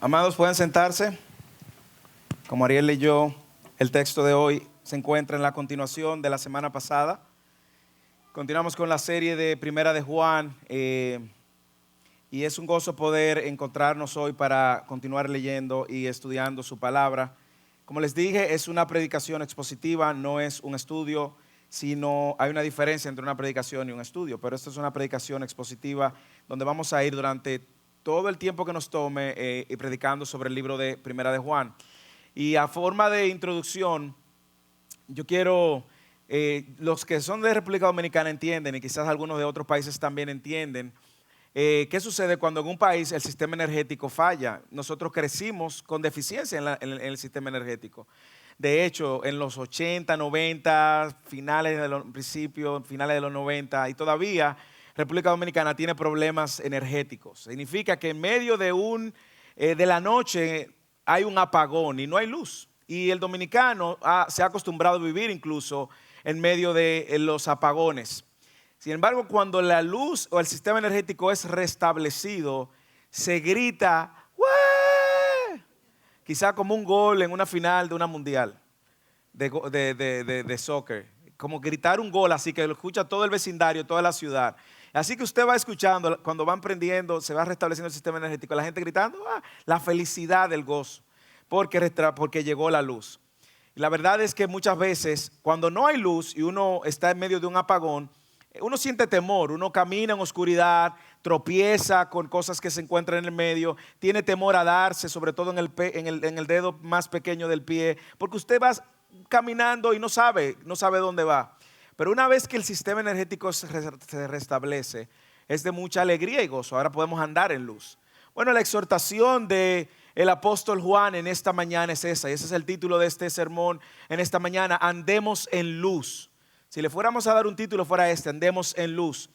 Amados, pueden sentarse. Como Ariel leyó, el texto de hoy se encuentra en la continuación de la semana pasada. Continuamos con la serie de Primera de Juan y es un gozo poder encontrarnos hoy para continuar leyendo y estudiando su palabra. Como les dije, es una predicación expositiva, no es un estudio, sino hay una diferencia entre una predicación y un estudio, pero esta es una predicación expositiva donde vamos a ir durante todo el tiempo que nos tome y predicando sobre el libro de Primera de Juan. Y a forma de introducción, yo quiero, los que son de República Dominicana entienden, y quizás algunos de otros países también entienden, qué sucede cuando en un país el sistema energético falla. Nosotros crecimos con deficiencia en el sistema energético. De hecho, en los 80, 90, finales de los principios, finales de los 90 y todavía República Dominicana tiene problemas energéticos. Significa que en medio de la noche hay un apagón y no hay luz. Y el dominicano se ha acostumbrado a vivir incluso en medio de los apagones. Sin embargo, cuando la luz o el sistema energético es restablecido, se grita ¡Ué! Quizá como un gol en una final de una mundial de soccer. Como gritar un gol así que lo escucha todo el vecindario, toda la ciudad. Así que usted va escuchando, cuando van prendiendo, se va restableciendo el sistema energético, la gente gritando, la felicidad del gozo, porque llegó la luz. Y la verdad es que muchas veces, cuando no hay luz y uno está en medio de un apagón, uno siente temor, uno camina en oscuridad, tropieza con cosas que se encuentran en el medio, tiene temor a darse, sobre todo en el dedo más pequeño del pie, porque usted va caminando y no sabe dónde va. Pero una vez que el sistema energético se restablece, es de mucha alegría y gozo. Ahora podemos andar en luz. Bueno, la exhortación del apóstol Juan en esta mañana es esa. Y ese es el título de este sermón en esta mañana. Andemos en luz. Si le fuéramos a dar un título fuera este, andemos en luz.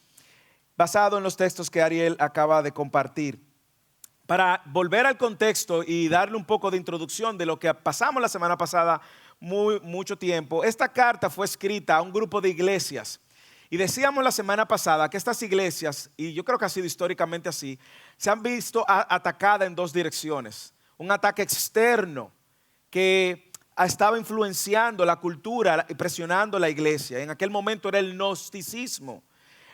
Basado en los textos que Ariel acaba de compartir. Para volver al contexto y darle un poco de introducción de lo que pasamos la semana pasada, mucho tiempo, esta carta fue escrita a un grupo de iglesias. Y decíamos la semana pasada que estas iglesias, y yo creo que ha sido históricamente así, se han visto atacadas en dos direcciones. Un ataque externo que estaba influenciando la cultura y presionando la iglesia. En aquel momento era el gnosticismo.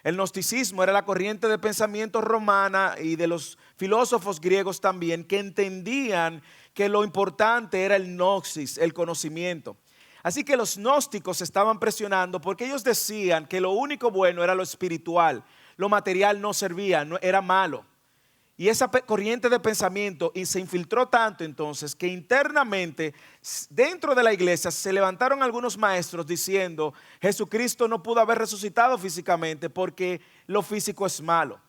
El gnosticismo era la corriente de pensamiento romana y de los filósofos griegos también, que entendían que lo importante era el gnosis, el conocimiento. Así que los gnósticos estaban presionando porque ellos decían que lo único bueno era lo espiritual, lo material no servía, era malo. Y esa corriente de pensamiento se infiltró tanto entonces que internamente dentro de la iglesia se levantaron algunos maestros diciendo Jesucristo no pudo haber resucitado físicamente porque lo físico es malo.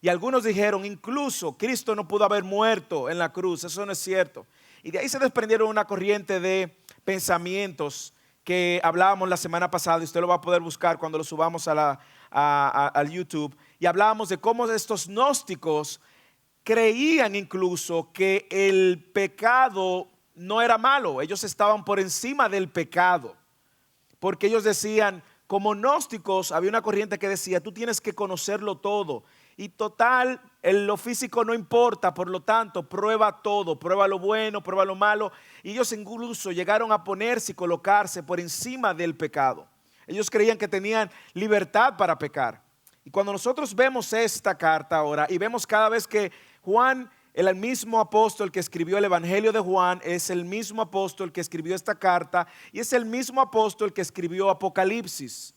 Y algunos dijeron incluso Cristo no pudo haber muerto en la cruz, eso no es cierto. Y de ahí se desprendieron una corriente de pensamientos que hablábamos la semana pasada, y usted lo va a poder buscar cuando lo subamos al YouTube. Y hablábamos de cómo estos gnósticos creían incluso que el pecado no era malo, ellos estaban por encima del pecado, porque ellos decían, como gnósticos, había una corriente que decía, tú tienes que conocerlo todo, y total, lo físico no importa, por lo tanto, prueba todo, prueba lo bueno, prueba lo malo, y ellos incluso llegaron a ponerse y colocarse por encima del pecado. Ellos creían que tenían libertad para pecar. Y cuando nosotros vemos esta carta ahora, y vemos cada vez que Juan, el mismo apóstol que escribió el Evangelio de Juan, es el mismo apóstol que escribió esta carta y es el mismo apóstol que escribió Apocalipsis.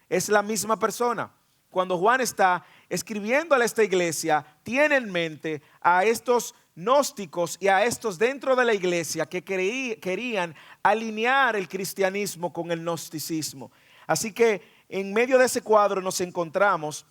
Es la misma persona. Cuando Juan está escribiéndole a esta iglesia, tiene en mente a estos gnósticos y a estos dentro de la iglesia que querían alinear el cristianismo con el gnosticismo. Así que en medio de ese cuadro nos encontramos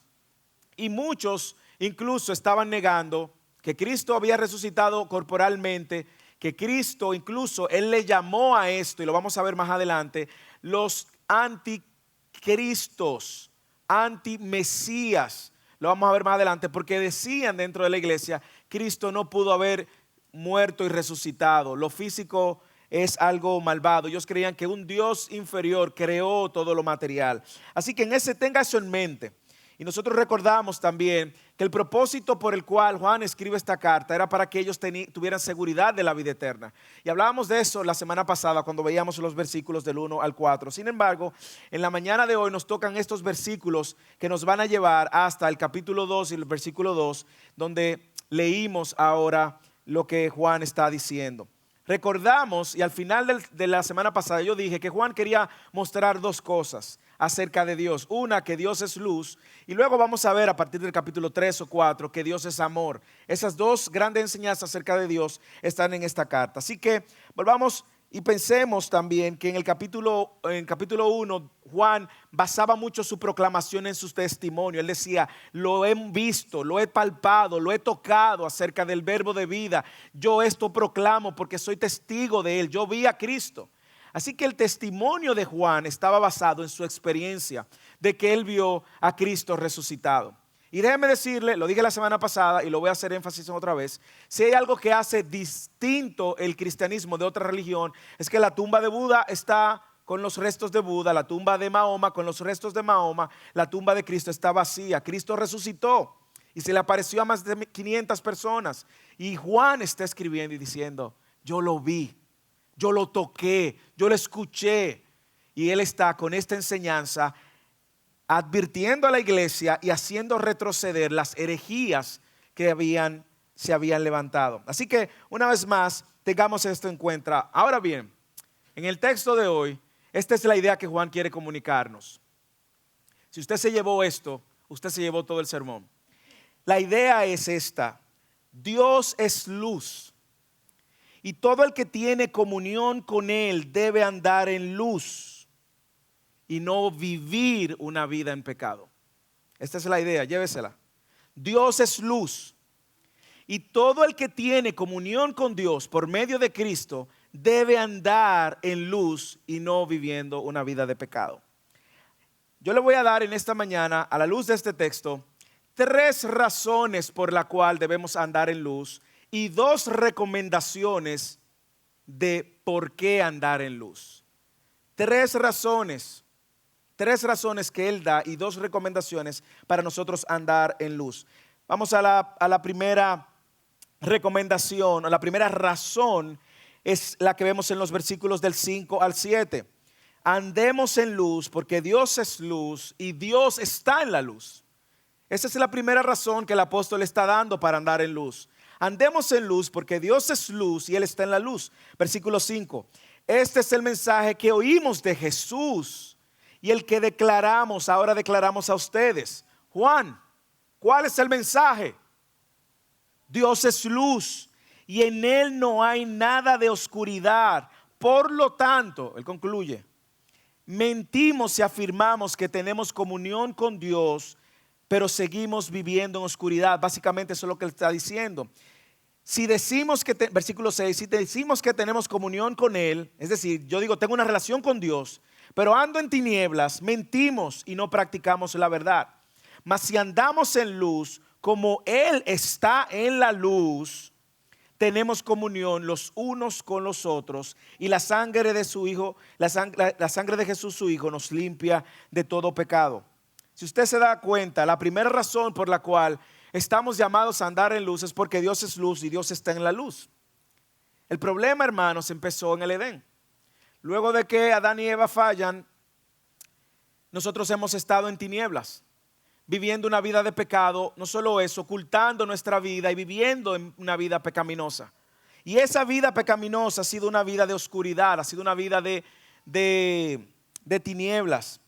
y muchos incluso estaban negando que Cristo había resucitado corporalmente, que Cristo incluso, Él le llamó a esto, y lo vamos a ver más adelante, los anticristos, antimesías, lo vamos a ver más adelante, porque decían dentro de la iglesia, Cristo no pudo haber muerto y resucitado, lo físico es algo malvado. Ellos creían que un Dios inferior creó todo lo material. Así que tenga eso en mente. Y nosotros recordamos también que el propósito por el cual Juan escribe esta carta era para que ellos tuvieran seguridad de la vida eterna. Y hablábamos de eso la semana pasada cuando veíamos los versículos del 1 al 4. Sin embargo, en la mañana de hoy nos tocan estos versículos que nos van a llevar hasta el capítulo 2 y el versículo 2, donde leímos ahora lo que Juan está diciendo. Recordamos, y al final de la semana pasada yo dije que Juan quería mostrar dos cosas acerca de Dios. Una, que Dios es luz, y luego vamos a ver a partir del capítulo 3 o 4 que Dios es amor. Esas dos grandes enseñanzas acerca de Dios están en esta carta. Así que volvamos y pensemos también que en el capítulo 1 Juan basaba mucho su proclamación en su testimonio. Él decía: lo he visto, lo he palpado, lo he tocado acerca del verbo de vida. Yo esto proclamo porque soy testigo de él. Yo vi a Cristo. Así que el testimonio de Juan estaba basado en su experiencia de que él vio a Cristo resucitado. Y déjeme decirle, lo dije la semana pasada y lo voy a hacer énfasis en otra vez: si hay algo que hace distinto el cristianismo de otra religión, es que la tumba de Buda está con los restos de Buda, la tumba de Mahoma con los restos de Mahoma, la tumba de Cristo está vacía. Cristo resucitó y se le apareció a más de 500 personas. Y Juan está escribiendo y diciendo: yo lo vi, yo lo toqué, yo lo escuché. Y él está con esta enseñanza advirtiendo a la iglesia y haciendo retroceder las herejías que se habían levantado. Así que una vez más tengamos esto en cuenta. Ahora bien, en el texto de hoy, esta es la idea que Juan quiere comunicarnos. Si usted se llevó esto, usted se llevó todo el sermón. La idea es esta: Dios es luz, y todo el que tiene comunión con Él debe andar en luz y no vivir una vida en pecado. Esta es la idea, llévesela. Dios es luz, y todo el que tiene comunión con Dios por medio de Cristo debe andar en luz y no viviendo una vida de pecado. Yo le voy a dar en esta mañana, a la luz de este texto, 3 razones por la cual debemos andar en luz y 2 recomendaciones de por qué andar en luz. 3 razones que él da y 2 recomendaciones para nosotros andar en luz. Vamos a la primera recomendación, o la primera razón es la que vemos en los versículos del 5 al 7. Andemos en luz porque Dios es luz y Dios está en la luz. Esa es la primera razón que el apóstol está dando para andar en luz. Andemos en luz porque Dios es luz y Él está en la luz. Versículo 5. Este es el mensaje que oímos de Jesús y el que ahora declaramos a ustedes. Juan, ¿cuál es el mensaje? Dios es luz y en Él no hay nada de oscuridad. Por lo tanto, él concluye, mentimos si afirmamos que tenemos comunión con Dios, pero seguimos viviendo en oscuridad. Básicamente eso es lo que él está diciendo. Si decimos versículo 6, si decimos que tenemos comunión con Él, es decir, yo digo tengo una relación con Dios, pero ando en tinieblas, mentimos y no practicamos la verdad. Mas si andamos en luz, como Él está en la luz, tenemos comunión los unos con los otros, y la sangre de su Hijo, la sangre de Jesús su Hijo, nos limpia de todo pecado. Si usted se da cuenta, la primera razón por la cual estamos llamados a andar en luz es porque Dios es luz y Dios está en la luz. El problema, hermanos, empezó en el Edén. Luego de que Adán y Eva fallan, nosotros hemos estado en tinieblas, viviendo una vida de pecado. No solo eso, ocultando nuestra vida y viviendo en una vida pecaminosa. Y esa vida pecaminosa ha sido una vida de oscuridad, ha sido una vida de tinieblas.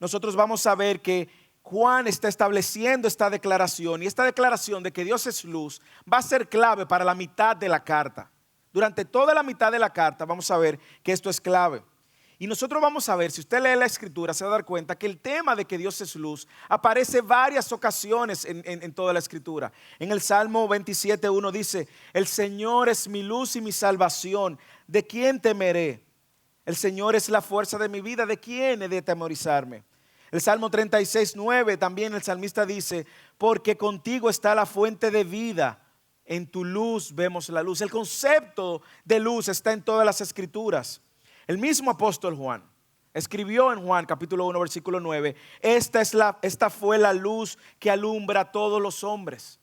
Nosotros vamos a ver que Juan está estableciendo esta declaración, y esta declaración de que Dios es luz va a ser clave para la mitad de la carta. Durante toda la mitad de la carta vamos a ver que esto es clave. Y nosotros vamos a ver, si usted lee la escritura, se va a dar cuenta que el tema de que Dios es luz aparece varias ocasiones en toda la escritura. En el Salmo 27:1 dice: el Señor es mi luz y mi salvación, ¿de quién temeré? El Señor es la fuerza de mi vida, ¿de quién he de atemorizarme? El Salmo 36:9 también el salmista dice: porque contigo está la fuente de vida, en tu luz vemos la luz. El concepto de luz está en todas las escrituras. El mismo apóstol Juan Escribió en Juan capítulo 1 versículo 9, esta fue la luz que alumbra a todos los hombres.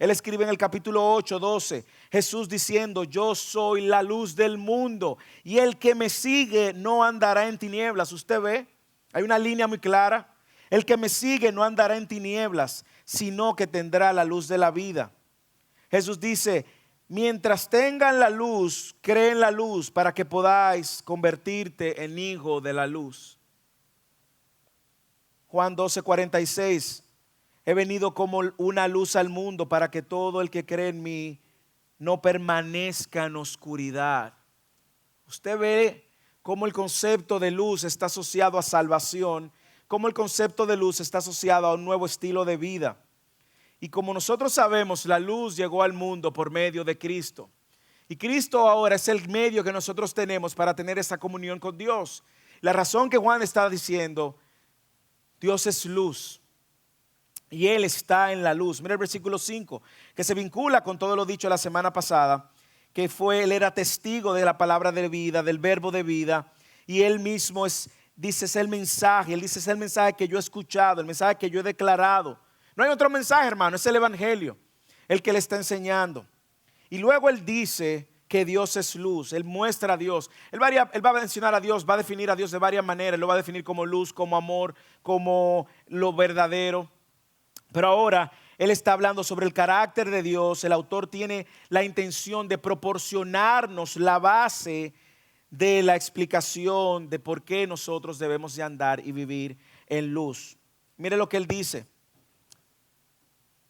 Él escribe en el capítulo 8, 12, Jesús diciendo, yo soy la luz del mundo y el que me sigue no andará en tinieblas. Usted ve, hay una línea muy clara. El que me sigue no andará en tinieblas, sino que tendrá la luz de la vida. Jesús dice, mientras tengan la luz, creen la luz para que podáis convertirte en hijo de la luz. Juan 12, 46. He venido como una luz al mundo para que todo el que cree en mí no permanezca en oscuridad. Usted ve cómo el concepto de luz está asociado a salvación, cómo el concepto de luz está asociado a un nuevo estilo de vida. Y como nosotros sabemos, la luz llegó al mundo por medio de Cristo. Y Cristo ahora es el medio que nosotros tenemos para tener esa comunión con Dios. La razón que Juan está diciendo, Dios es luz. Y Él está en la luz. Mira el versículo 5, que se vincula con todo lo dicho la semana pasada, que Él era testigo de la palabra de vida, del verbo de vida, y Él mismo dice, es el mensaje. Él dice, es el mensaje que yo he escuchado, el mensaje que yo he declarado. No hay otro mensaje, hermano, es el evangelio, el que le está enseñando. Y luego Él dice que Dios es luz, Él muestra a Dios. Él va a mencionar a Dios, va a definir a Dios de varias maneras. Él lo va a definir como luz, como amor, como lo verdadero. Pero ahora Él está hablando sobre el carácter de Dios. El autor tiene la intención de proporcionarnos la base de la explicación de por qué nosotros debemos de andar y vivir en luz. Mire lo que Él dice.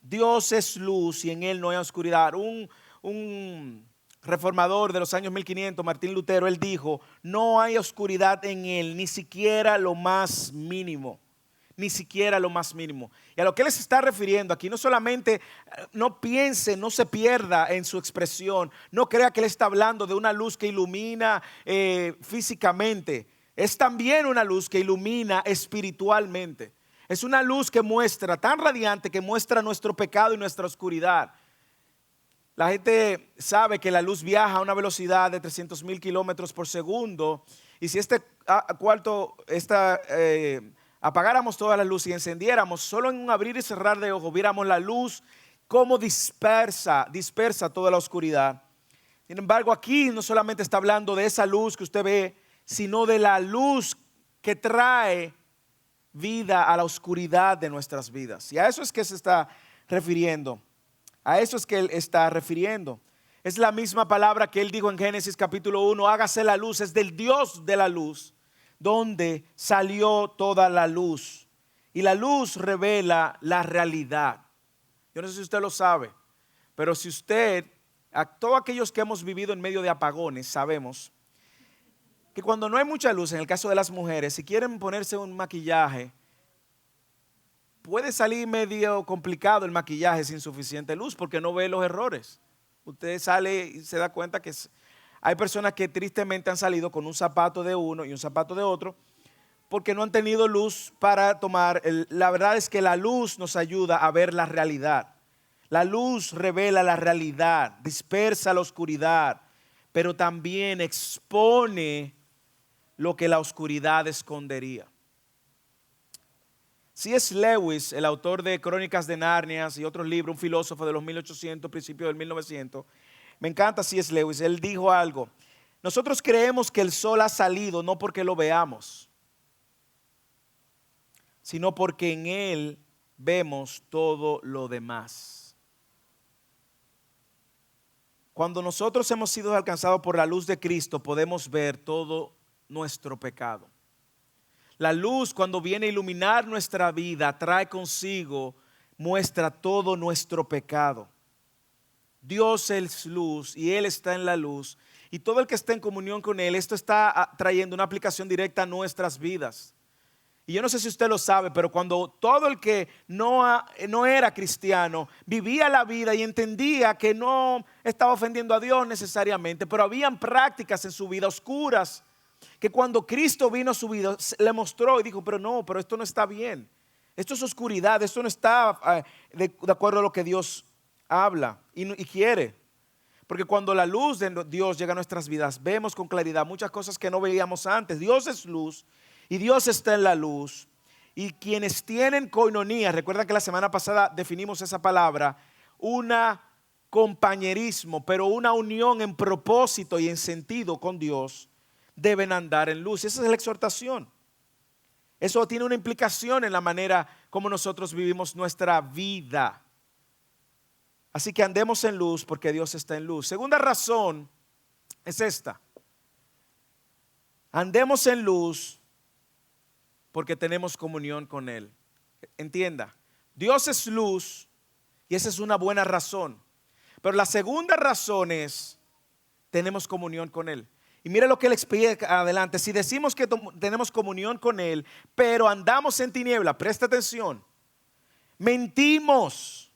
Dios es luz y en Él no hay oscuridad. Un reformador de los años 1500, Martín Lutero, él dijo, no hay oscuridad en Él, ni siquiera lo más mínimo. Ni siquiera lo más mínimo. Y a lo que Él se está refiriendo aquí, no solamente no piense, no se pierda en su expresión, no crea que Él está hablando de una luz que ilumina físicamente. Es también una luz que ilumina espiritualmente. Es una luz que muestra, tan radiante que muestra nuestro pecado y nuestra oscuridad. La gente sabe que la luz viaja a una velocidad de 300,000 kilómetros por segundo. Y si apagáramos toda la luz y encendiéramos, solo en un abrir y cerrar de ojos, viéramos la luz cómo dispersa toda la oscuridad. Sin embargo, aquí no solamente está hablando de esa luz que usted ve, sino de la luz que trae vida a la oscuridad de nuestras vidas. Y a eso es que se está refiriendo. A eso es que Él está refiriendo. Es la misma palabra que Él dijo en Génesis capítulo 1, hágase la luz, es del Dios de la luz, donde salió toda la luz. Y la luz revela la realidad. Yo no sé si usted lo sabe, pero si a todos aquellos que hemos vivido en medio de apagones, sabemos que cuando no hay mucha luz, en el caso de las mujeres, si quieren ponerse un maquillaje, puede salir medio complicado el maquillaje sin suficiente luz porque no ve los errores. Usted sale y se da cuenta que hay personas que tristemente han salido con un zapato de uno y un zapato de otro porque no han tenido luz para tomar. La verdad es que la luz nos ayuda a ver la realidad. La luz revela la realidad, dispersa la oscuridad, pero también expone lo que la oscuridad escondería. C.S. Lewis, el autor de Crónicas de Narnia y otros libros, un filósofo de los 1800, principios del 1900, me encanta C.S. Lewis, él dijo algo. Nosotros creemos que el sol ha salido no porque lo veamos, sino porque en él vemos todo lo demás. Cuando nosotros hemos sido alcanzados por la luz de Cristo, podemos ver todo nuestro pecado. La luz, cuando viene a iluminar nuestra vida, trae consigo, muestra todo nuestro pecado. Dios es luz y Él está en la luz. Y todo el que está en comunión con Él, esto está trayendo una aplicación directa a nuestras vidas. Y yo no sé si usted lo sabe, pero cuando todo el que no era cristiano vivía la vida y entendía que no estaba ofendiendo a Dios necesariamente, pero habían prácticas en su vida oscuras, que cuando Cristo vino a su vida le mostró y dijo, pero esto no está bien, esto es oscuridad, esto no está de acuerdo a lo que Dios habla y quiere. Porque cuando la luz de Dios llega a nuestras vidas, vemos con claridad muchas cosas que no veíamos antes. Dios es luz y Dios está en la luz. Y quienes tienen coinonía, recuerda que la semana pasada definimos esa palabra, una compañerismo, pero una unión en propósito y en sentido con Dios, deben andar en luz. Esa es la exhortación. Eso tiene una implicación en la manera como nosotros vivimos nuestra vida. Así que andemos en luz porque Dios está en luz. Segunda razón es esta. Andemos en luz porque tenemos comunión con Él. Entienda, Dios es luz y esa es una buena razón. Pero la segunda razón es, tenemos comunión con Él. Y mire lo que Él explica adelante. Si decimos que tenemos comunión con Él, pero andamos en tiniebla, presta atención, mentimos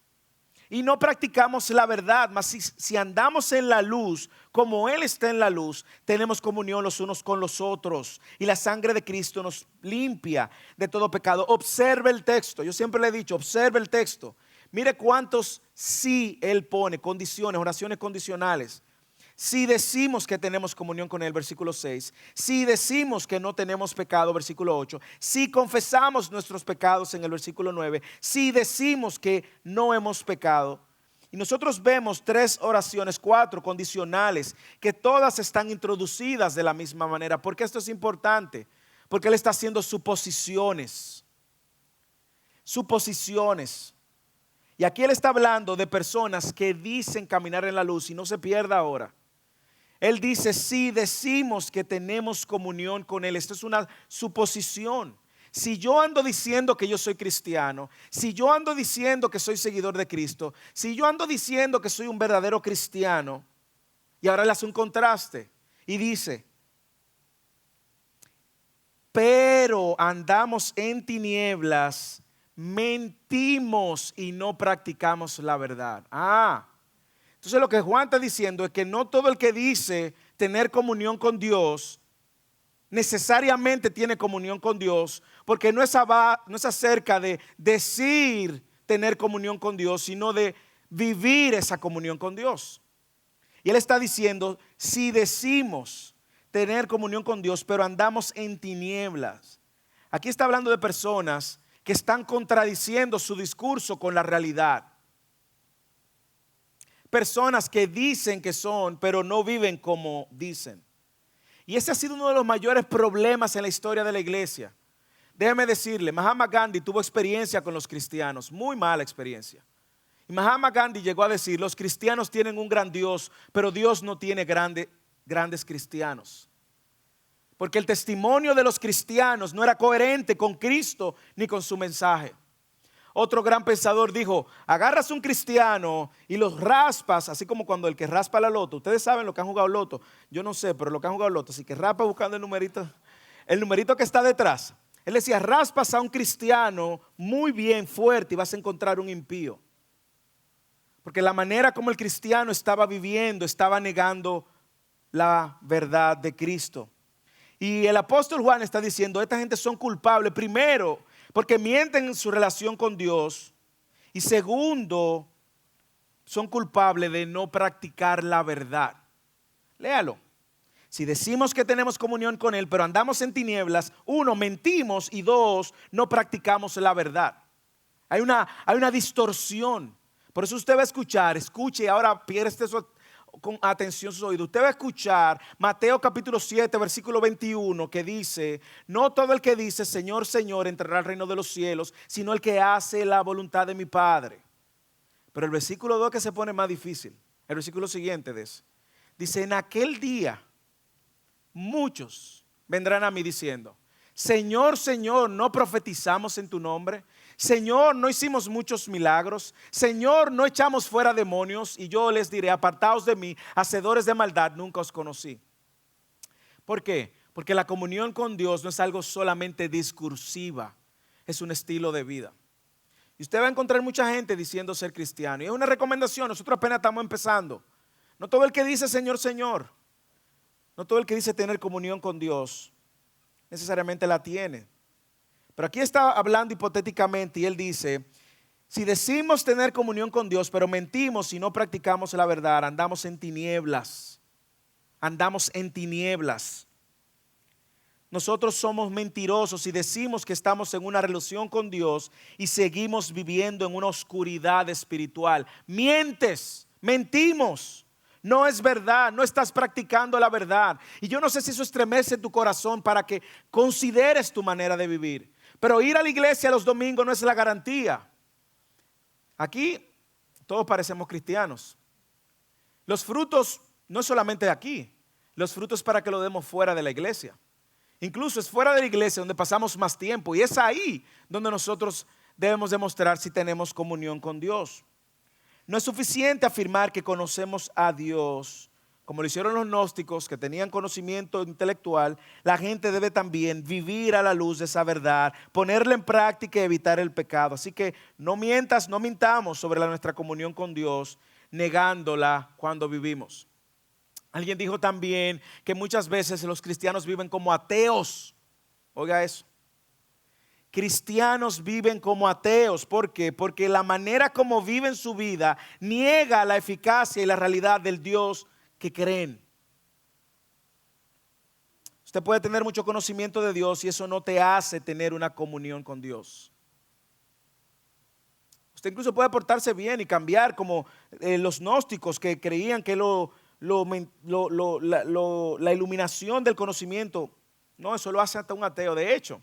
y no practicamos la verdad. Mas si andamos en la luz, como Él está en la luz, tenemos comunión los unos con los otros. Y la sangre de Cristo nos limpia de todo pecado. Observe el texto. Yo siempre le he dicho, observe el texto. Mire cuántos sí Él pone, condiciones, oraciones condicionales. Si decimos que tenemos comunión con Él, versículo 6. Si decimos que no tenemos pecado, versículo 8. Si confesamos nuestros pecados en el versículo 9. Si decimos que no hemos pecado. Y nosotros vemos 3 oraciones, 4 condicionales, que todas están introducidas de la misma manera. ¿Por qué esto es importante? Porque Él está haciendo suposiciones. Suposiciones. Y aquí Él está hablando de personas que dicen caminar en la luz, y no se pierda ahora. Él dice, si decimos que tenemos comunión con Él, esto es una suposición. Si yo ando diciendo que yo soy cristiano, si yo ando diciendo que soy seguidor de Cristo, si yo ando diciendo que soy un verdadero cristiano, y ahora le hace un contraste y dice, pero andamos en tinieblas, mentimos y no practicamos la verdad. Entonces lo que Juan está diciendo es que no todo el que dice tener comunión con Dios necesariamente tiene comunión con Dios, porque no es acerca de decir tener comunión con Dios, sino de vivir esa comunión con Dios. Y Él está diciendo, si decimos tener comunión con Dios, pero andamos en tinieblas. Aquí está hablando de personas que están contradiciendo su discurso con la realidad. Personas que dicen que son, pero no viven como dicen. Y ese ha sido uno de los mayores problemas en la historia de la iglesia. Déjeme decirle, Mahatma Gandhi tuvo experiencia con los cristianos, muy mala experiencia. Y Mahatma Gandhi llegó a decir, los cristianos tienen un gran Dios, pero Dios no tiene grandes cristianos. Porque el testimonio de los cristianos no era coherente con Cristo ni con su mensaje. Otro gran pensador dijo, agarras un cristiano y los raspas, así como cuando el que raspa la loto. Ustedes saben lo que han jugado loto. Yo no sé, pero lo que han jugado loto. Así que raspa buscando el numerito que está detrás. Él decía, raspas a un cristiano muy bien fuerte y vas a encontrar un impío. Porque la manera como el cristiano estaba viviendo, estaba negando la verdad de Cristo. Y el apóstol Juan está diciendo, esta gente son culpables, primero, porque mienten en su relación con Dios. Y segundo, son culpables de no practicar la verdad. Léalo. Si decimos que tenemos comunión con Él, pero andamos en tinieblas, 1, mentimos y 2, no practicamos la verdad. Hay una distorsión. Por eso usted va a escuchar, escuche ahora, preste con atención sus oídos. Usted va a escuchar Mateo capítulo 7 versículo 21 que dice, no todo el que dice Señor, Señor entrará al reino de los cielos, sino el que hace la voluntad de mi Padre. Pero el versículo 2 que se pone más difícil, el versículo siguiente de ese, dice, en aquel día muchos vendrán a mí diciendo, Señor, Señor, ¿no profetizamos en tu nombre? Señor, ¿no hicimos muchos milagros? Señor, ¿no echamos fuera demonios? Y yo les diré, apartaos de mí, hacedores de maldad, nunca os conocí. ¿Por qué? Porque la comunión con Dios no es algo solamente discursiva, es un estilo de vida. Y usted va a encontrar mucha gente diciendo ser cristiano. Y es una recomendación, nosotros apenas estamos empezando. No todo el que dice Señor, Señor, no todo el que dice tener comunión con Dios necesariamente la tiene. Pero aquí está hablando hipotéticamente y él dice, si decimos tener comunión con Dios, pero mentimos y no practicamos la verdad, andamos en tinieblas. Andamos en tinieblas. nosotros somos mentirosos y decimos que estamos en una relación con Dios y seguimos viviendo en una oscuridad espiritual. Mientes, mentimos. No es verdad, no estás practicando la verdad. Y yo no sé si eso estremece tu corazón para que consideres tu manera de vivir. Pero ir a la iglesia los domingos no es la garantía. Aquí todos parecemos cristianos. Los frutos no es solamente de aquí. Los frutos para que lo demos fuera de la iglesia. Incluso es fuera de la iglesia donde pasamos más tiempo. Y es ahí donde nosotros debemos demostrar si tenemos comunión con Dios. No es suficiente afirmar que conocemos a Dios, como lo hicieron los gnósticos que tenían conocimiento intelectual. La gente debe también vivir a la luz de esa verdad, ponerla en práctica y evitar el pecado. Así que no mientas, no mintamos sobre nuestra comunión con Dios, negándola cuando vivimos. Alguien dijo también que muchas veces los cristianos viven como ateos. Oiga eso. Cristianos viven como ateos. ¿Por qué? Porque la manera como viven su vida niega la eficacia y la realidad del Dios que creen. Usted puede tener mucho conocimiento de Dios y eso no te hace tener una comunión con Dios. Usted incluso puede portarse bien y cambiar como los gnósticos que creían que la iluminación del conocimiento, no, eso lo hace hasta un ateo. De hecho,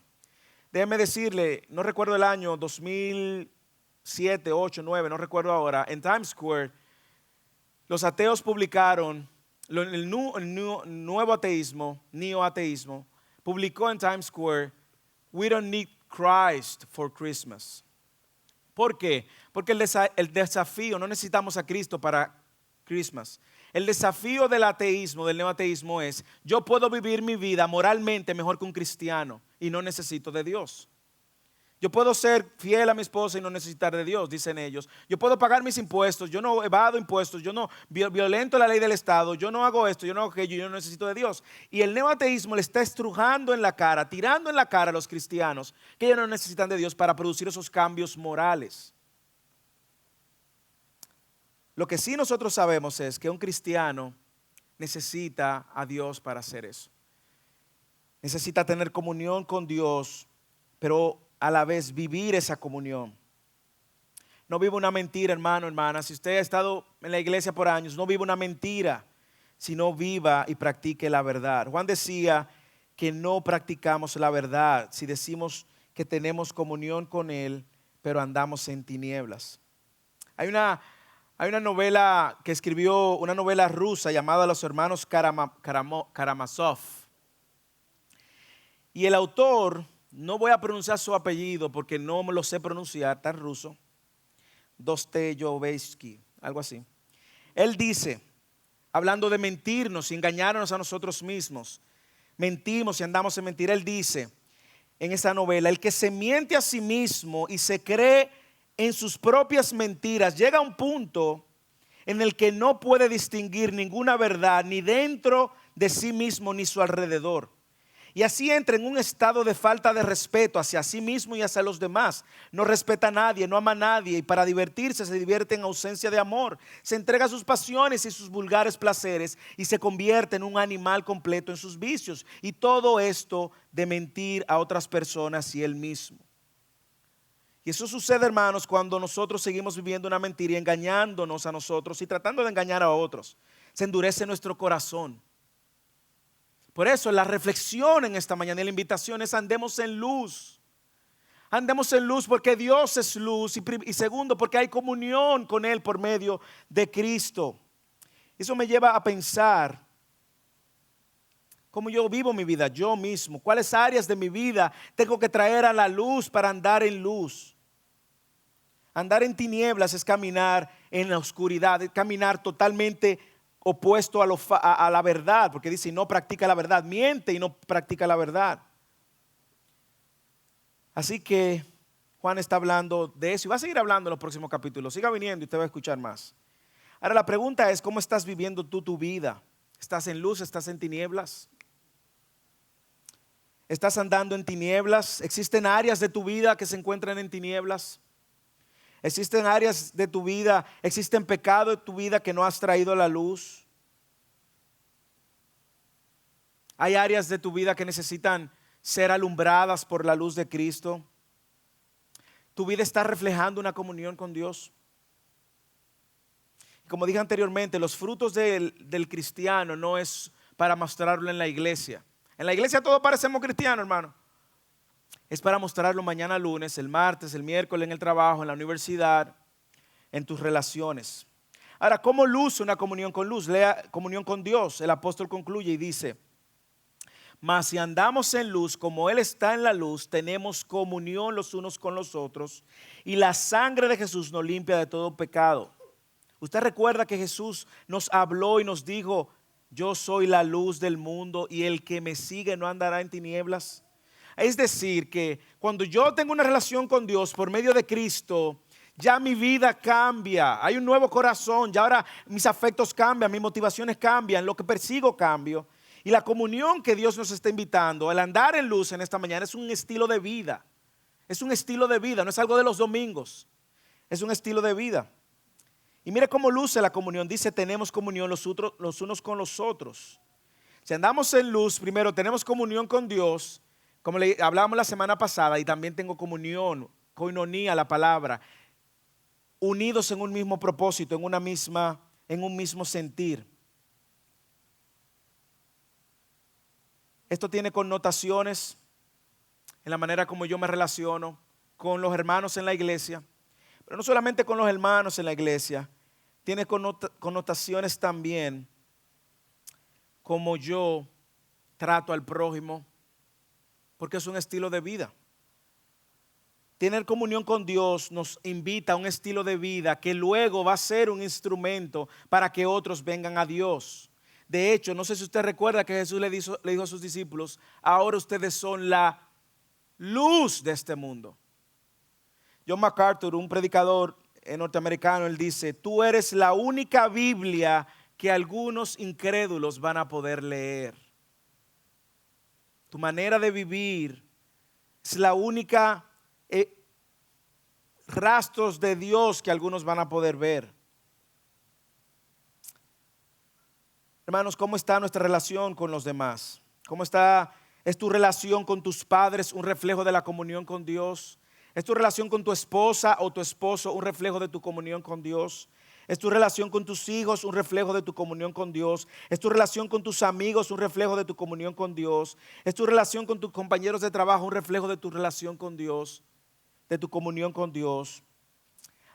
déjeme decirle, no recuerdo el año 2007, 8, 9, no recuerdo ahora, en Times Square, los ateos publicaron, el nuevo ateísmo, neoateísmo, publicó en Times Square, "We don't need Christ for Christmas". ¿Por qué? Porque el desafío, no necesitamos a Cristo para Christmas. El desafío del ateísmo, del neoateísmo es: yo puedo vivir mi vida moralmente mejor que un cristiano y no necesito de Dios. Yo puedo ser fiel a mi esposa y no necesitar de Dios, dicen ellos. Yo puedo pagar mis impuestos, yo no evado impuestos, yo no violento la ley del Estado, yo no hago esto, yo no hago aquello, yo no necesito de Dios. Y el neoateísmo le está estrujando en la cara, tirando en la cara a los cristianos que ellos no necesitan de Dios para producir esos cambios morales. Lo que sí nosotros sabemos es que un cristiano necesita a Dios para hacer eso. Necesita tener comunión con Dios, pero a la vez vivir esa comunión. No vive una mentira, hermano, hermana. Si usted ha estado en la iglesia por años, no vive una mentira, sino viva y practique la verdad. Juan decía que no practicamos la verdad si decimos que tenemos comunión con Él, pero andamos en tinieblas. Hay una novela que escribió, una novela rusa llamada Los Hermanos Karamazov. Y el autor, no voy a pronunciar su apellido porque no me lo sé pronunciar, tan ruso, Dostoyevsky, algo así. Él dice, hablando de mentirnos y engañarnos a nosotros mismos, mentimos y andamos en mentira. Él dice en esa novela: el que se miente a sí mismo y se cree en sus propias mentiras llega a un punto en el que no puede distinguir ninguna verdad ni dentro de sí mismo ni su alrededor. Y así entra en un estado de falta de respeto hacia sí mismo y hacia los demás. No respeta a nadie, no ama a nadie, y para divertirse se divierte en ausencia de amor. Se entrega a sus pasiones y sus vulgares placeres y se convierte en un animal completo en sus vicios. Y todo esto de mentir a otras personas y él mismo. Y eso sucede, hermanos, cuando nosotros seguimos viviendo una mentira y engañándonos a nosotros y tratando de engañar a otros. Se endurece nuestro corazón. Por eso la reflexión en esta mañana y la invitación es: andemos en luz. Andemos en luz porque Dios es luz, y segundo, porque hay comunión con Él por medio de Cristo. Eso me lleva a pensar cómo yo vivo mi vida, yo mismo. ¿Cuáles áreas de mi vida tengo que traer a la luz para andar en luz? Andar en tinieblas es caminar en la oscuridad, es caminar totalmente opuesto a la verdad, porque dice: no practica la verdad, miente y no practica la verdad. Así que Juan está hablando de eso y va a seguir hablando en los próximos capítulos. Siga viniendo y usted va a escuchar más. Ahora la pregunta es: ¿cómo estás viviendo tú tu vida? ¿Estás en luz? ¿Estás en tinieblas? ¿Estás andando en tinieblas? ¿Existen áreas de tu vida que se encuentran en tinieblas? ¿Existen áreas de tu vida, existen pecados de tu vida que no has traído a la luz? ¿Hay áreas de tu vida que necesitan ser alumbradas por la luz de Cristo? ¿Tu vida está reflejando una comunión con Dios? Como dije anteriormente, los frutos del cristiano no es para mostrarlo en la iglesia. En la iglesia todos parecemos cristianos, hermano. Es para mostrarlo mañana lunes, el martes, el miércoles en el trabajo, en la universidad, en tus relaciones. Ahora, ¿cómo luce una comunión con luz? Lea comunión con Dios. El apóstol concluye y dice: mas si andamos en luz como Él está en la luz, tenemos comunión los unos con los otros, y la sangre de Jesús nos limpia de todo pecado. Usted recuerda que Jesús nos habló y nos dijo: yo soy la luz del mundo y el que me sigue no andará en tinieblas. Es decir, que cuando yo tengo una relación con Dios por medio de Cristo, ya mi vida cambia, hay un nuevo corazón, ya ahora mis afectos cambian, mis motivaciones cambian, lo que persigo cambio. Y la comunión que Dios nos está invitando, el andar en luz en esta mañana, es un estilo de vida. Es un estilo de vida, no es algo de los domingos, es un estilo de vida. Y mire cómo luce la comunión. Dice: tenemos comunión los unos con los otros. Si andamos en luz, primero tenemos comunión con Dios, como le hablábamos la semana pasada, y también tengo comunión, koinonía, la palabra, unidos en un mismo propósito, en un mismo sentir. Esto tiene connotaciones en la manera como yo me relaciono con los hermanos en la iglesia, pero no solamente con los hermanos en la iglesia, tiene connotaciones también como yo trato al prójimo, porque es un estilo de vida. Tener comunión con Dios nos invita a un estilo de vida que luego va a ser un instrumento para que otros vengan a Dios. De hecho, no sé si usted recuerda que Jesús le dijo a sus discípulos: ahora ustedes son la luz de este mundo. John MacArthur, un predicador norteamericano, él dice: tú eres la única Biblia que algunos incrédulos van a poder leer. Tu manera de vivir es la única rastros de Dios que algunos van a poder ver. Hermanos, ¿cómo está nuestra relación con los demás? ¿Cómo es tu relación con tus padres un reflejo de la comunión con Dios? ¿Es tu relación con tu esposa o tu esposo un reflejo de tu comunión con Dios? ¿Es tu relación con tus hijos un reflejo de tu comunión con Dios? ¿Es tu relación con tus amigos un reflejo de tu comunión con Dios? ¿Es tu relación con tus compañeros de trabajo un reflejo de tu relación con Dios, de tu comunión con Dios?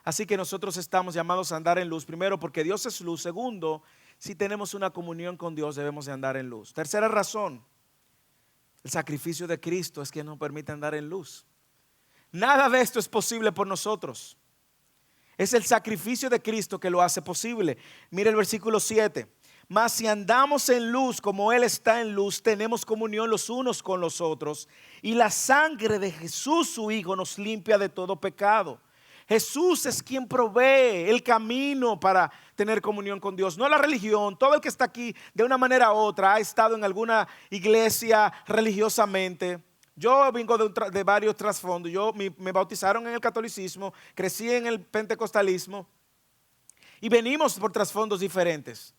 Así que nosotros estamos llamados a andar en luz, primero porque Dios es luz. Segundo, si tenemos una comunión con Dios debemos de andar en luz. Tercera razón, el sacrificio de Cristo es quien nos permite andar en luz. Nada de esto es posible por nosotros. Es el sacrificio de Cristo que lo hace posible. Mire el versículo 7. Mas si andamos en luz como Él está en luz, tenemos comunión los unos con los otros, y la sangre de Jesús su Hijo nos limpia de todo pecado. Jesús es quien provee el camino para tener comunión con Dios, no la religión. Todo el que está aquí de una manera u otra ha estado en alguna iglesia religiosamente. Yo vengo de varios trasfondos. Me bautizaron en el catolicismo, crecí en el pentecostalismo y venimos por trasfondos diferentes.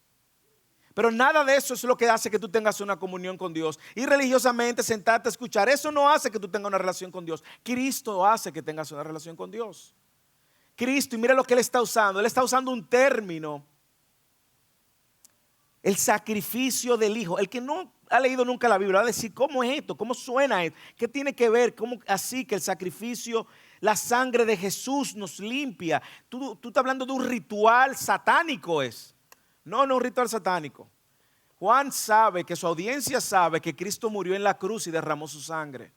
Pero nada de eso es lo que hace que tú tengas una comunión con Dios. Y religiosamente sentarte a escuchar, eso no hace que tú tengas una relación con Dios. Cristo hace que tengas una relación con Dios. Cristo, y mira lo que Él está usando. Él está usando un término: el sacrificio del Hijo. El que no ha leído nunca la Biblia va a decir: ¿cómo es esto? ¿Cómo suena esto? ¿Qué tiene que ver? ¿Cómo así que el sacrificio, la sangre de Jesús nos limpia? Tú estás hablando de un ritual satánico. No un ritual satánico. Juan sabe que su audiencia sabe que Cristo murió en la cruz y derramó su sangre.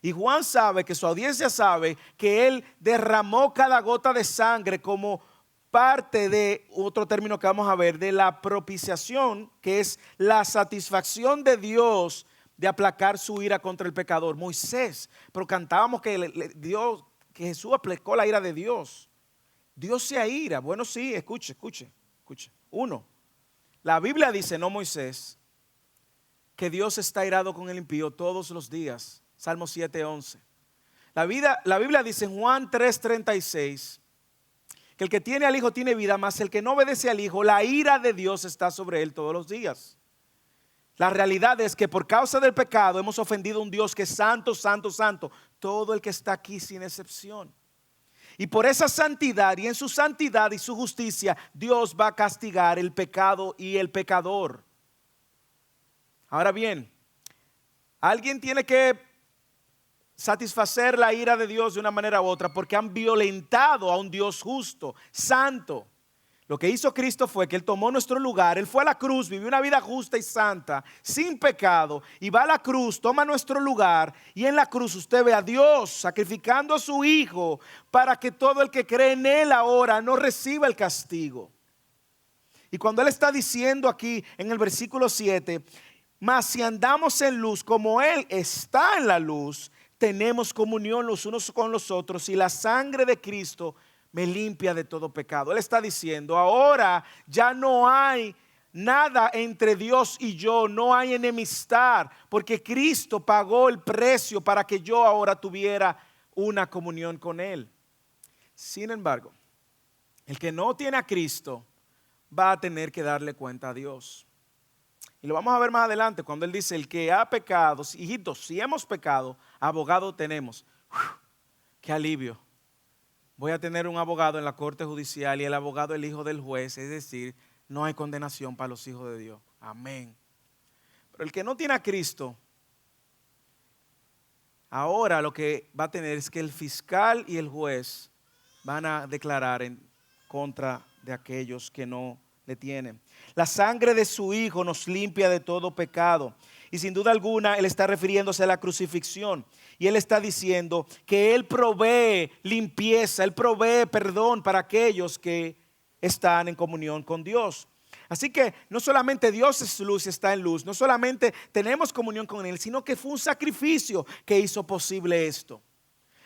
Y Juan sabe que su audiencia sabe que Él derramó cada gota de sangre como parte de otro término que vamos a ver, de la propiciación, que es la satisfacción de Dios de aplacar su ira contra el pecador. Moisés, pero cantábamos que Jesús aplicó la ira de Dios. Dios se aira. Bueno, sí, escuche. Uno, la Biblia dice, no Moisés, que Dios está airado con el impío todos los días. Salmo 7:11. La Biblia dice en Juan 3:36 que el que tiene al Hijo tiene vida, mas el que no obedece al Hijo, la ira de Dios está sobre él todos los días. La realidad es que por causa del pecado hemos ofendido a un Dios que es santo, santo, santo. Todo el que está aquí sin excepción. Y por esa santidad y en su santidad y su justicia, Dios va a castigar el pecado y el pecador. Ahora bien, alguien tiene que satisfacer la ira de Dios de una manera u otra porque han violentado a un Dios justo, santo. Lo que hizo Cristo fue que Él tomó nuestro lugar, Él fue a la cruz, vivió una vida justa y santa, sin pecado, y va a la cruz, toma nuestro lugar, y en la cruz usted ve a Dios sacrificando a su Hijo para que todo el que cree en Él ahora no reciba el castigo. Y cuando Él está diciendo aquí en el versículo 7, mas si andamos en luz como Él está en la luz, tenemos comunión los unos con los otros, y la sangre de Cristo me limpia de todo pecado. Él está diciendo, ahora ya no hay nada entre Dios y yo, no hay enemistad, porque Cristo pagó el precio para que yo ahora tuviera una comunión con Él. Sin embargo, el que no tiene a Cristo va a tener que darle cuenta a Dios. Y lo vamos a ver más adelante cuando Él dice, el que ha pecado, hijitos, si hemos pecado, abogado tenemos. ¡Qué alivio! Voy a tener un abogado en la corte judicial y el abogado el hijo del juez, es decir, no hay condenación para los hijos de Dios. Amén. Pero el que no tiene a Cristo, ahora lo que va a tener es que el fiscal y el juez van a declarar en contra de aquellos que no le tienen. La sangre de su Hijo nos limpia de todo pecado. Y sin duda alguna Él está refiriéndose a la crucifixión. Y Él está diciendo que Él provee limpieza, Él provee perdón para aquellos que están en comunión con Dios. Así que no solamente Dios es luz y está en luz, no solamente tenemos comunión con Él, sino que fue un sacrificio que hizo posible esto.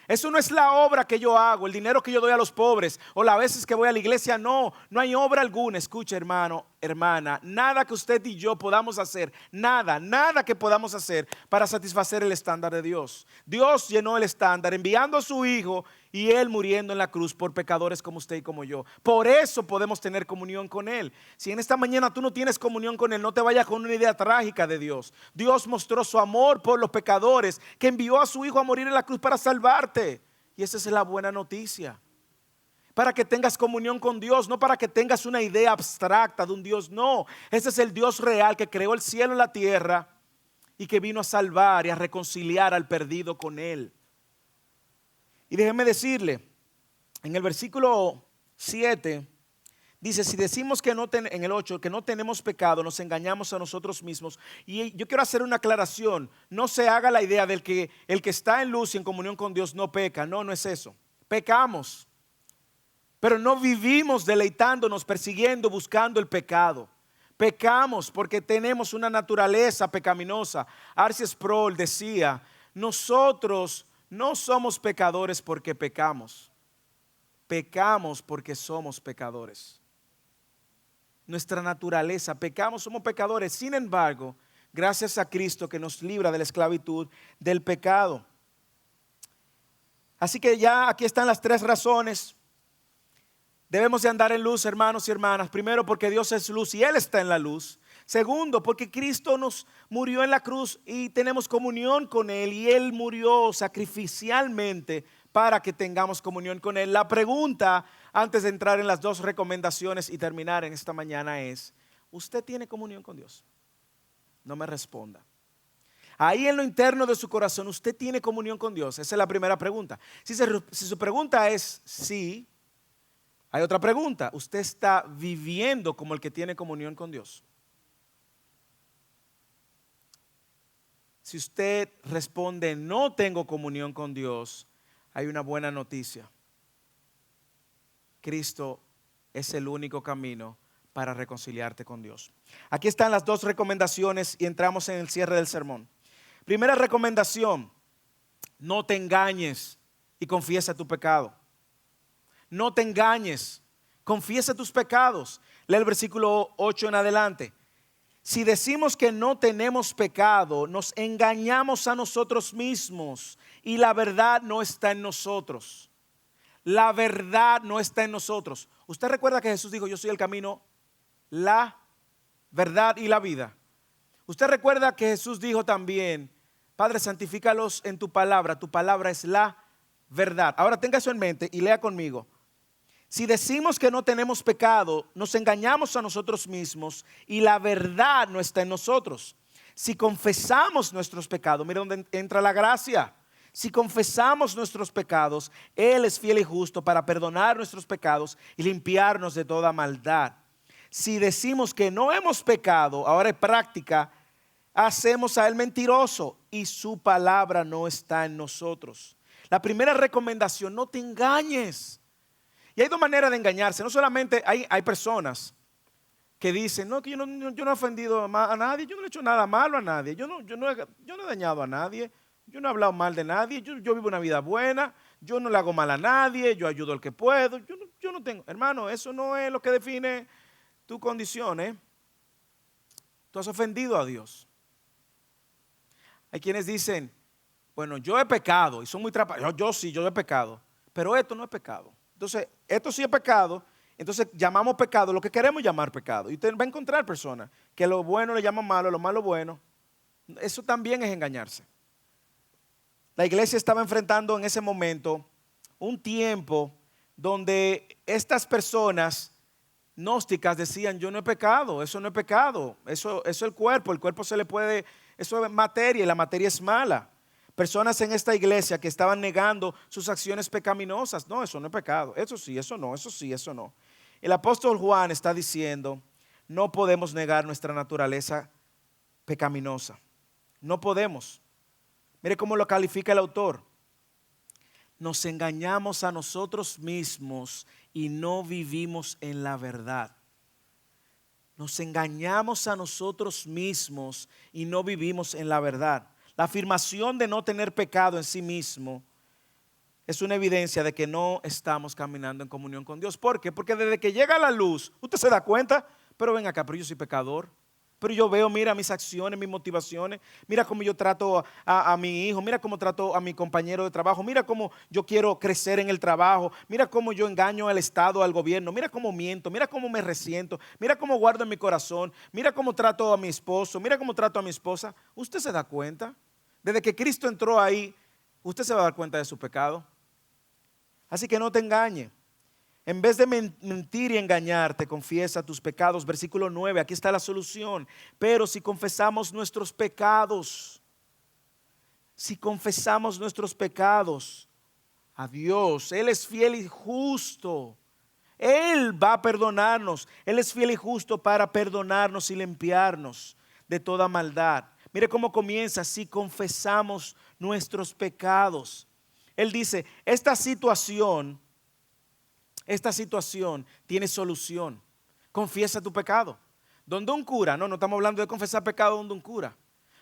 Eso no es la obra que yo hago, el dinero que yo doy a los pobres o las veces que voy a la iglesia. No hay obra alguna. Escucha, hermano, hermana, nada que usted y yo podamos hacer, nada que podamos hacer para satisfacer el estándar de Dios. Dios llenó el estándar enviando a su Hijo y Él muriendo en la cruz por pecadores como usted y como yo. Por eso podemos tener comunión con Él. Si en esta mañana tú no tienes comunión con Él, no te vayas con una idea trágica de Dios. Dios mostró su amor por los pecadores, que envió a su Hijo a morir en la cruz para salvarte. Y esa es la buena noticia. Para que tengas comunión con Dios, no para que tengas una idea abstracta de un Dios. No, ese es el Dios real que creó el cielo y la tierra y que vino a salvar y a reconciliar al perdido con Él. Y déjeme decirle, en el versículo 7 dice, si decimos que en el 8, que no tenemos pecado, nos engañamos a nosotros mismos. Y yo quiero hacer una aclaración, no se haga la idea del que el que está en luz y en comunión con Dios no peca. No es eso. Pecamos, pero no vivimos deleitándonos, persiguiendo, buscando el pecado. Pecamos porque tenemos una naturaleza pecaminosa. R.C. Sproul decía, nosotros no somos pecadores porque pecamos. Pecamos porque somos pecadores. Nuestra naturaleza, pecamos, somos pecadores. Sin embargo, gracias a Cristo que nos libra de la esclavitud del pecado. Así que ya aquí están las 3 razones. Debemos de andar en luz, hermanos y hermanas. Primero, porque Dios es luz y Él está en la luz. Segundo, porque Cristo nos murió en la cruz y tenemos comunión con Él. Y Él murió sacrificialmente para que tengamos comunión con Él. La pregunta, antes de entrar en las 2 recomendaciones y terminar en esta mañana es, ¿usted tiene comunión con Dios? No me responda. Ahí en lo interno de su corazón, ¿usted tiene comunión con Dios? Esa es la primera pregunta. Si su pregunta es sí, hay otra pregunta. ¿Usted está viviendo como el que tiene comunión con Dios? Si usted responde no tengo comunión con Dios, hay una buena noticia. Cristo es el único camino para reconciliarte con Dios. Aquí están las 2 recomendaciones y entramos en el cierre del sermón. Primera recomendación, no te engañes y confiesa tu pecado. No te engañes, confiesa tus pecados. Lee el versículo 8 en adelante. Si decimos que no tenemos pecado, nos engañamos a nosotros mismos y la verdad no está en nosotros. La verdad no está en nosotros. Usted recuerda que Jesús dijo, yo soy el camino, la verdad y la vida. Usted recuerda que Jesús dijo también, Padre, santifícalos en tu palabra es la verdad. Ahora tenga eso en mente y lea conmigo. Si decimos que no tenemos pecado, nos engañamos a nosotros mismos y la verdad no está en nosotros. Si confesamos nuestros pecados, mira dónde entra la gracia. Si confesamos nuestros pecados, Él es fiel y justo para perdonar nuestros pecados y limpiarnos de toda maldad. Si decimos que no hemos pecado, ahora en práctica, hacemos a Él mentiroso y su palabra no está en nosotros. La primera recomendación, no te engañes. Y hay dos maneras de engañarse. No solamente hay personas que dicen, no, que yo no he ofendido a nadie, yo no le he hecho nada malo a nadie, yo no he dañado a nadie, yo no he hablado mal de nadie, yo vivo una vida buena, yo no le hago mal a nadie, yo ayudo al que puedo, yo no tengo. Hermano, eso no es lo que define tu condición, ¿eh? Tú has ofendido a Dios. Hay quienes dicen, bueno, yo he pecado, y son muy trapaceros, yo he pecado, pero esto no es pecado. Entonces, esto sí es pecado, entonces llamamos pecado lo que queremos llamar pecado. Y usted va a encontrar personas que lo bueno le llaman malo, lo malo bueno. Eso también es engañarse. La iglesia estaba enfrentando en ese momento un tiempo donde estas personas gnósticas decían, yo no he pecado, eso no es pecado, eso es el cuerpo se le puede, eso es materia y la materia es mala. Personas en esta iglesia que estaban negando sus acciones pecaminosas. No, eso no es pecado. Eso sí, eso no, eso sí, eso no. El apóstol Juan está diciendo, no podemos negar nuestra naturaleza pecaminosa. No podemos. Mire cómo lo califica el autor. Nos engañamos a nosotros mismos y no vivimos en la verdad. Nos engañamos a nosotros mismos y no vivimos en la verdad. La afirmación de no tener pecado en sí mismo es una evidencia de que no estamos caminando en comunión con Dios. ¿Por qué? Porque desde que llega la luz, usted se da cuenta, pero ven acá, pero yo soy pecador. Pero yo veo, mira mis acciones, mis motivaciones, mira cómo yo trato a mi hijo, mira cómo trato a mi compañero de trabajo, mira cómo yo quiero crecer en el trabajo, mira cómo yo engaño al Estado, al gobierno, mira cómo miento, mira cómo me resiento, mira cómo guardo en mi corazón, mira cómo trato a mi esposo, mira cómo trato a mi esposa. ¿Usted se da cuenta? Desde que Cristo entró ahí, usted se va a dar cuenta de su pecado. Así que no te engañe. En vez de mentir y engañarte, confiesa tus pecados. Versículo 9, aquí está la solución. Pero si confesamos nuestros pecados, a Dios, Él es fiel y justo. Él va a perdonarnos. Él es fiel y justo para perdonarnos y limpiarnos de toda maldad. Mire cómo comienza, si confesamos nuestros pecados. Él dice, esta situación tiene solución. Confiesa tu pecado. Donde un cura, no estamos hablando de confesar pecado donde un cura.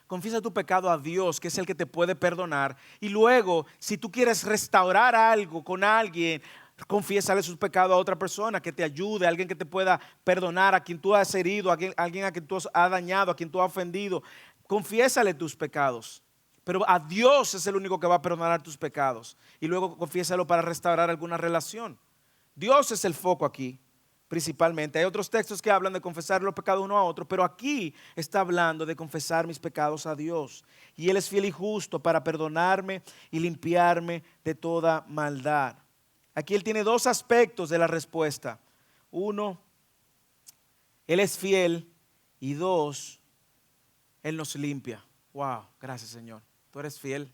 Confiesa tu pecado a Dios, que es el que te puede perdonar. Y luego, si tú quieres restaurar algo con alguien, confiésale sus pecados a otra persona que te ayude, a alguien que te pueda perdonar, a quien tú has herido, a alguien a quien tú has dañado, a quien tú has ofendido. Confiésale tus pecados. Pero a Dios es el único que va a perdonar tus pecados. Y luego confiésalo para restaurar alguna relación. Dios es el foco aquí, principalmente. Hay otros textos que hablan de confesar los pecados uno a otro, pero aquí está hablando de confesar mis pecados a Dios. Y Él es fiel y justo para perdonarme y limpiarme de toda maldad. Aquí Él tiene dos aspectos de la respuesta. Uno, Él es fiel, y dos, Él nos limpia. Wow, gracias Señor. Tú eres fiel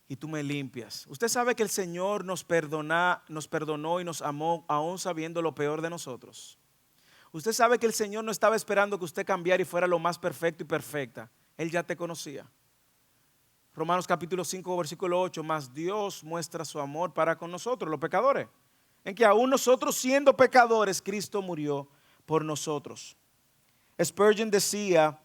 y tú me limpias. Usted sabe que el Señor nos perdonó y nos amó aún sabiendo lo peor de nosotros. Usted sabe que el Señor no estaba esperando que usted cambiara y fuera lo más perfecto y perfecta. Él ya te conocía. Romanos capítulo 5 versículo 8, mas Dios muestra su amor para con nosotros, los pecadores, en que aún nosotros siendo pecadores, Cristo murió por nosotros. Spurgeon decía,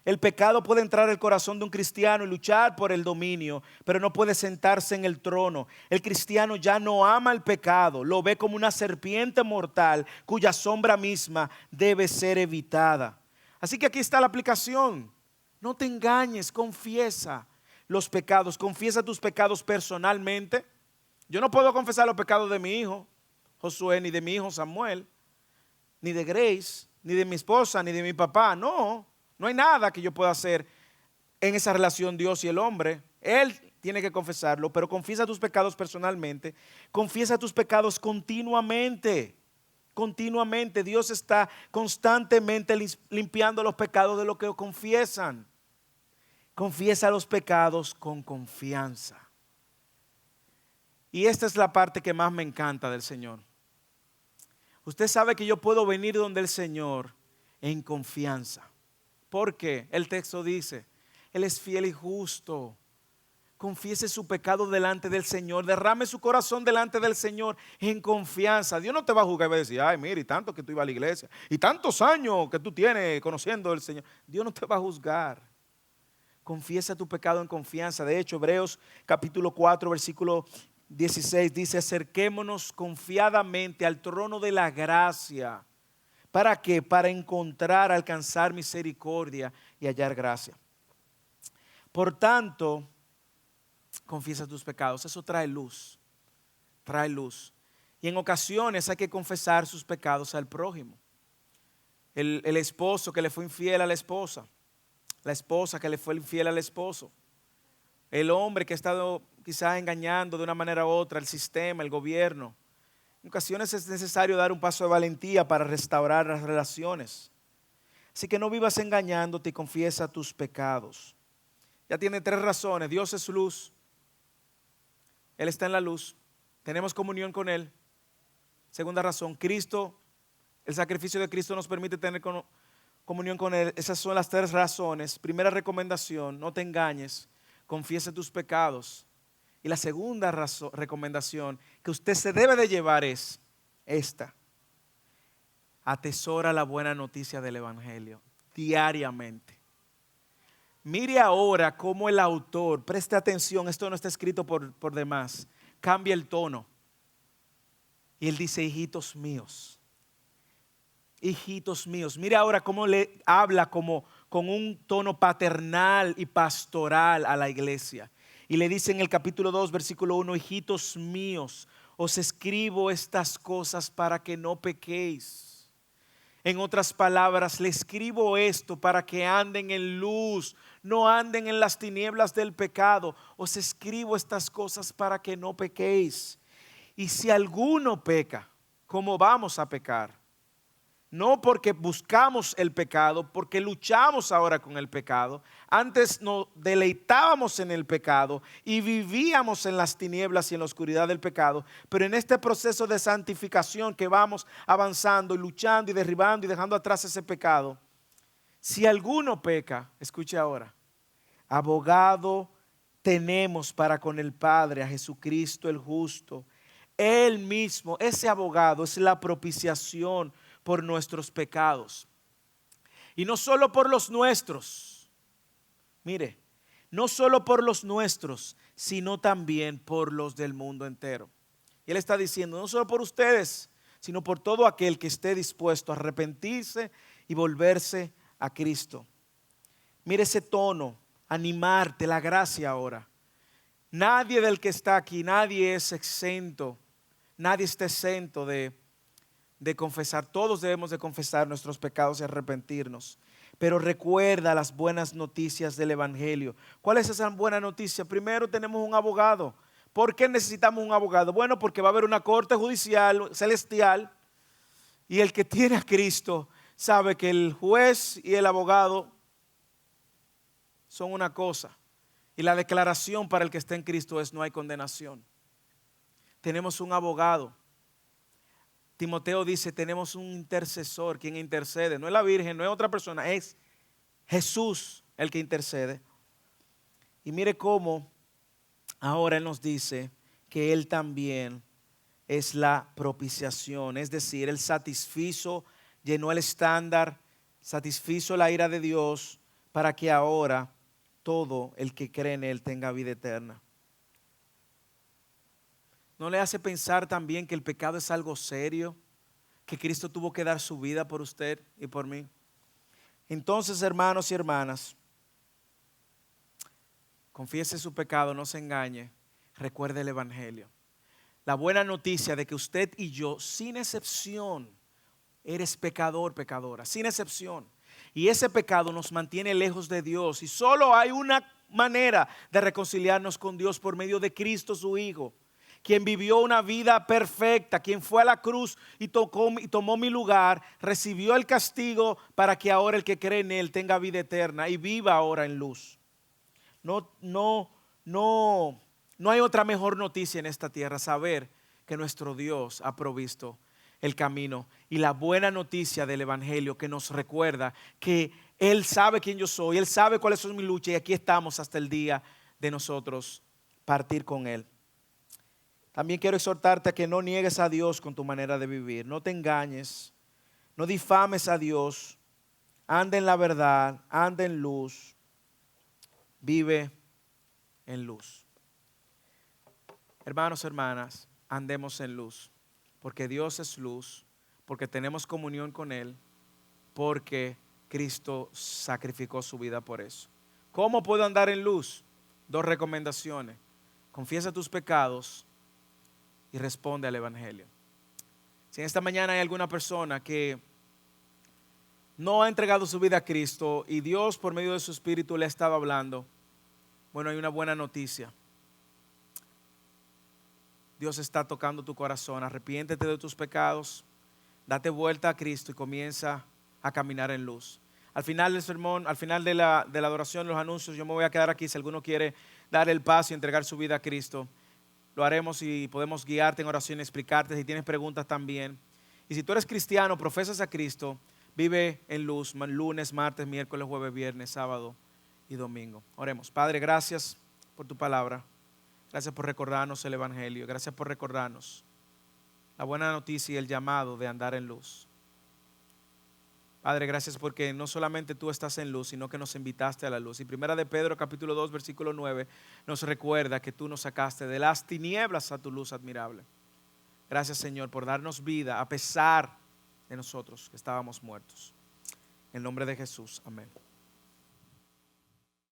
el pecado puede entrar al corazón de un cristiano y luchar por el dominio, pero no puede sentarse en el trono. El cristiano ya no ama el pecado, lo ve como una serpiente mortal cuya sombra misma debe ser evitada. Así que aquí está la aplicación. No te engañes, confiesa los pecados, confiesa tus pecados personalmente. Yo no puedo confesar los pecados de mi hijo Josué, ni de mi hijo Samuel, ni de Grace, ni de mi esposa, ni de mi papá, no. No hay nada que yo pueda hacer en esa relación Dios y el hombre. Él tiene que confesarlo, pero confiesa tus pecados personalmente. Confiesa tus pecados continuamente. Continuamente. Dios está constantemente limpiando los pecados de los que confiesan. Confiesa los pecados con confianza. Y esta es la parte que más me encanta del Señor. Usted sabe que yo puedo venir donde el Señor en confianza. Porque el texto dice, Él es fiel y justo. Confiese su pecado delante del Señor. Derrame su corazón delante del Señor en confianza. Dios no te va a juzgar y va a decir, ay, mire, y tanto que tú ibas a la iglesia. Y tantos años que tú tienes conociendo al Señor. Dios no te va a juzgar. Confiesa tu pecado en confianza. De hecho, Hebreos capítulo 4, versículo 16 dice, acerquémonos confiadamente al trono de la gracia. ¿Para qué? Para encontrar, alcanzar misericordia y hallar gracia. Por tanto, confiesa tus pecados. Eso trae luz. Trae luz. Y en ocasiones hay que confesar sus pecados al prójimo. El esposo que le fue infiel a la esposa. La esposa que le fue infiel al esposo. El hombre que ha estado quizás engañando de una manera u otra el sistema, el gobierno. En ocasiones es necesario dar un paso de valentía para restaurar las relaciones. Así que no vivas engañándote y confiesa tus pecados. Ya tiene 3 razones. Dios es luz. Él está en la luz. Tenemos comunión con Él. Segunda razón, Cristo, el sacrificio de Cristo nos permite tener comunión con Él. Esas son las 3 razones. Primera recomendación, no te engañes. Confiesa tus pecados. Y la segunda recomendación que usted se debe de llevar es esta. Atesora la buena noticia del Evangelio diariamente. Mire ahora cómo el autor, preste atención, esto no está escrito por demás, cambia el tono. Y él dice, hijitos míos. Hijitos míos. Mire ahora cómo le habla como con un tono paternal y pastoral a la iglesia. Y le dice en el capítulo 2, versículo 1, hijitos míos, os escribo estas cosas para que no pequéis. En otras palabras, le escribo esto para que anden en luz, no anden en las tinieblas del pecado. Os escribo estas cosas para que no pequéis. Y si alguno peca, ¿cómo vamos a pecar? No porque buscamos el pecado, porque luchamos ahora con el pecado. Antes nos deleitábamos en el pecado y vivíamos en las tinieblas y en la oscuridad del pecado. Pero en este proceso de santificación que vamos avanzando y luchando y derribando y dejando atrás ese pecado, si alguno peca, escuche ahora, abogado tenemos para con el Padre, a Jesucristo el justo. Él mismo, ese abogado, es la propiciación por nuestros pecados. Y no solo por los nuestros, mire, no solo por los nuestros, sino también por los del mundo entero. Y él está diciendo, no solo por ustedes, sino por todo aquel que esté dispuesto a arrepentirse y volverse a Cristo. Mire ese tono, animarte, la gracia ahora. Nadie del que está aquí, nadie es exento, nadie está exento de confesar. Todos debemos de confesar nuestros pecados y arrepentirnos. Pero recuerda las buenas noticias del Evangelio. ¿Cuál es esa buena noticia? Primero, tenemos un abogado. ¿Por qué necesitamos un abogado? Bueno, porque va a haber una corte judicial celestial y el que tiene a Cristo sabe que el juez y el abogado son una cosa. Y la declaración para el que está en Cristo es: no hay condenación. Tenemos un abogado. Timoteo dice, tenemos un intercesor, quien intercede. No es la Virgen, no es otra persona, es Jesús el que intercede. Y mire cómo ahora Él nos dice que Él también es la propiciación. Es decir, Él satisfizo, llenó el estándar, satisfizo la ira de Dios para que ahora todo el que cree en Él tenga vida eterna. ¿No le hace pensar también que el pecado es algo serio? Que Cristo tuvo que dar su vida por usted y por mí. Entonces, hermanos y hermanas, confiese su pecado, no se engañe, recuerde el Evangelio. La buena noticia de que usted y yo, sin excepción, eres pecador, pecadora, sin excepción. Y ese pecado nos mantiene lejos de Dios. Y solo hay una manera de reconciliarnos con Dios por medio de Cristo su Hijo, quien vivió una vida perfecta, quien fue a la cruz y tomó mi lugar, recibió el castigo para que ahora el que cree en Él tenga vida eterna y viva ahora en luz. No hay otra mejor noticia en esta tierra, saber que nuestro Dios ha provisto el camino y la buena noticia del Evangelio que nos recuerda que Él sabe quién yo soy, Él sabe cuáles son mis luchas y aquí estamos hasta el día de nosotros partir con Él. También quiero exhortarte a que no niegues a Dios con tu manera de vivir, no te engañes, no difames a Dios, anda en la verdad, anda en luz, vive en luz. Hermanos, hermanas, andemos en luz, porque Dios es luz, porque tenemos comunión con Él, porque Cristo sacrificó su vida por eso. ¿Cómo puedo andar en luz? 2 recomendaciones. Confiesa tus pecados y responde al Evangelio. Si en esta mañana hay alguna persona que no ha entregado su vida a Cristo y Dios por medio de su Espíritu le ha estado hablando, bueno, hay una buena noticia. Dios está tocando tu corazón. Arrepiéntete de tus pecados, date vuelta a Cristo y comienza a caminar en luz. Al final del sermón, al final de la adoración, los anuncios, yo me voy a quedar aquí. Si alguno quiere dar el paso y entregar su vida a Cristo, lo haremos y podemos guiarte en oración y explicarte. Si tienes preguntas también. Y si tú eres cristiano, profesas a Cristo, vive en luz, lunes, martes, miércoles, jueves, viernes, sábado y domingo. Oremos. Padre, gracias por tu palabra. Gracias por recordarnos el Evangelio. Gracias por recordarnos la buena noticia y el llamado de andar en luz. Padre, gracias porque no solamente tú estás en luz, sino que nos invitaste a la luz. Y primera de Pedro capítulo 2 versículo 9 nos recuerda que tú nos sacaste de las tinieblas a tu luz admirable. Gracias, Señor, por darnos vida a pesar de nosotros que estábamos muertos. En el nombre de Jesús, amén.